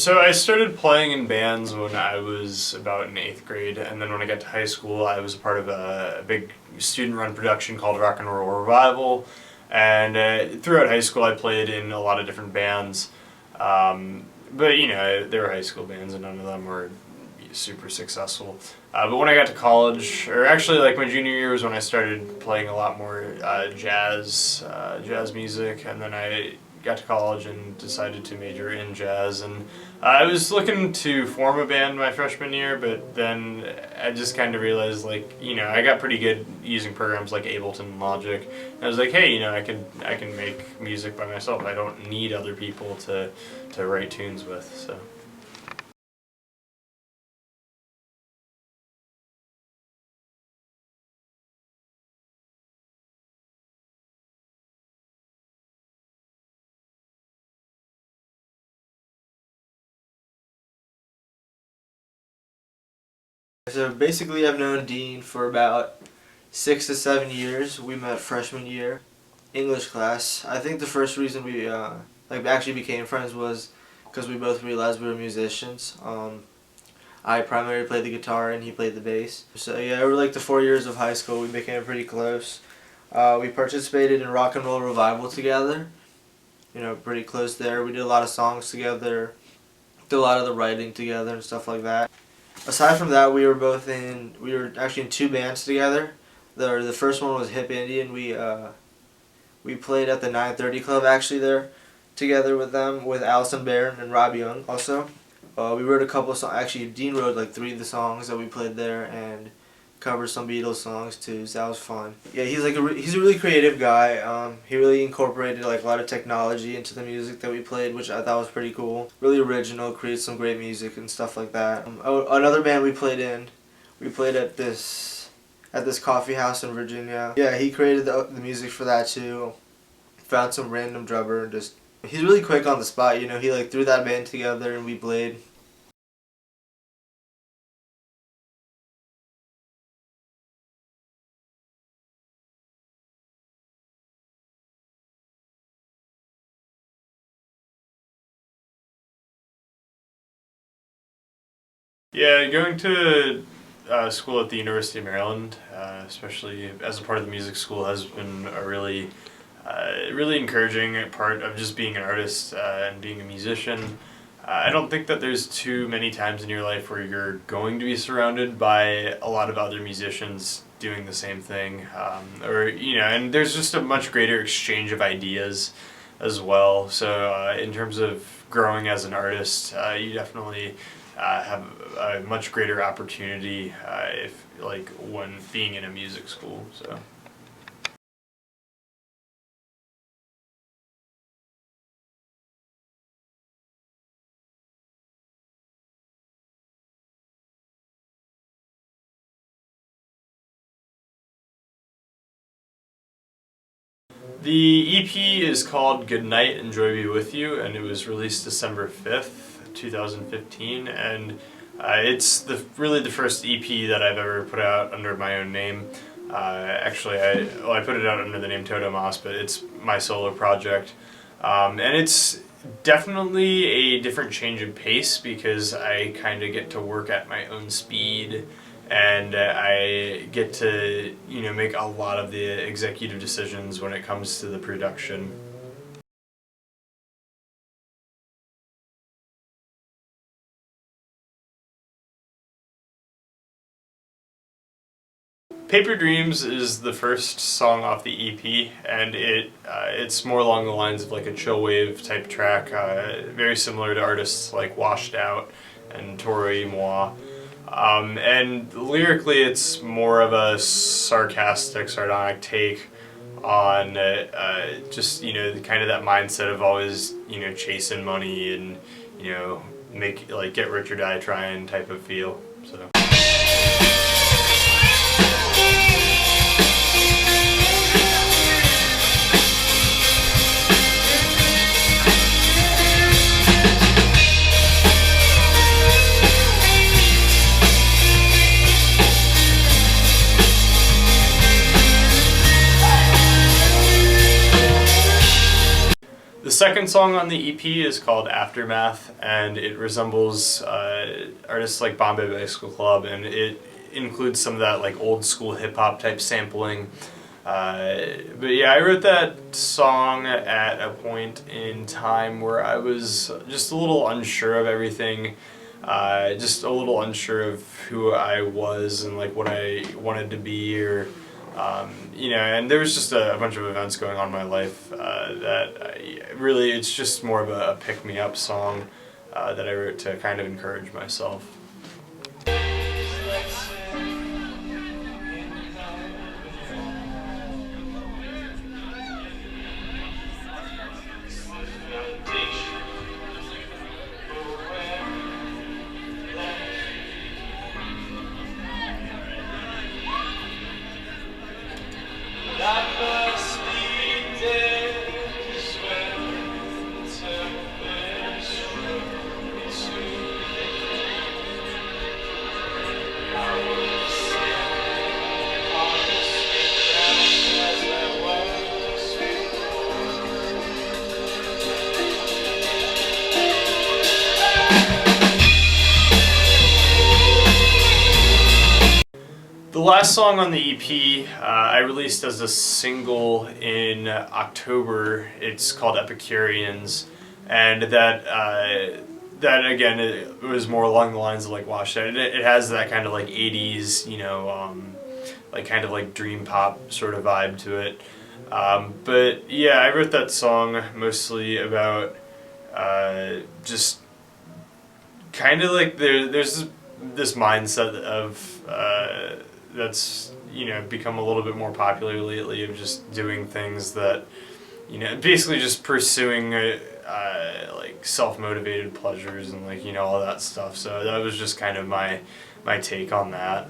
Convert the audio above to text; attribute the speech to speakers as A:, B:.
A: So I started playing in bands when I was about in 8th grade, and then when I got to high school, I was a part of a big student-run production called Rock and Roll Revival, and throughout high school I played in a lot of different bands, but you know, they were high school bands and none of them were super successful. But when I got to college, or actually like my junior year was when I started playing a lot more jazz music, and then I got to college and decided to major in jazz, and I was looking to form a band my freshman year, but then I just kind of realized, like, you know, I got pretty good using programs like Ableton and Logic, and I was like, hey, you know, I can make music by myself. I don't need other people to write tunes with, so.
B: So basically I've known Dean for about 6 to 7 years. We met freshman year, English class. I think the first reason we actually became friends was because we both realized we were musicians. I primarily played the guitar and he played the bass. So yeah, over like the 4 years of high school we became pretty close. We participated in Rock and Roll Revival together. You know, pretty close there. We did a lot of songs together, did a lot of the writing together and stuff like that. Aside from that, we were actually in 2 bands together. The first one was Hip Indian. We played at the 930 Club actually there, together with them, with Allison Barron and Rob Young also. We wrote a couple of songs. Actually, Dean wrote like 3 of the songs that we played there and covered some Beatles songs too, so that was fun. Yeah, he's a really creative guy. He really incorporated like a lot of technology into the music that we played, which I thought was pretty cool. Really original, created some great music and stuff like that. Another band we played at this coffee house in Virginia. Yeah, he created the music for that too. Found some random drummer and he's really quick on the spot, you know. He like threw that band together and we played.
A: Yeah, going to school at the University of Maryland, especially as a part of the music school, has been a really encouraging part of just being an artist and being a musician. I don't think that there's too many times in your life where you're going to be surrounded by a lot of other musicians doing the same thing, or you know, and there's just a much greater exchange of ideas as well. So in terms of growing as an artist, you definitely have a much greater opportunity when being in a music school. So. The EP is called Good Night and Joy Be With You, and it was released December 5th, 2015, and it's really the first EP that I've ever put out under my own name. Actually, I put it out under the name Toto Moss, but it's my solo project, and it's definitely a different change of pace because I kind of get to work at my own speed, and I get to, you know, make a lot of the executive decisions when it comes to the production. Paper Dreams is the first song off the EP, and it's more along the lines of like a chill wave type track, very similar to artists like Washed Out and Tori Moi. And lyrically, it's more of a sarcastic, sardonic take on just, you know, kind of that mindset of always, you know, chasing money and, you know, get rich or die trying type of feel. So. The second song on the EP is called Aftermath, and it resembles artists like Bombay Bicycle Club, and it includes some of that like old school hip hop type sampling. But yeah, I wrote that song at a point in time where I was just a little unsure of everything, just a little unsure of who I was and like what I wanted to be, or and there was just a bunch of events going on in my life really, it's just more of a pick-me-up song that I wrote to kind of encourage myself. The last song on the EP I released as a single in October. It's called Epicureans, and that again, it was more along the lines of like Wash Out. It has that kind of like 80s, like kind of like dream pop sort of vibe to it. But yeah, I wrote that song mostly about just kind of like there's this mindset of that's become a little bit more popular lately, of just doing things that basically just pursuing like self-motivated pleasures and like all that stuff. So that was just kind of my take on that.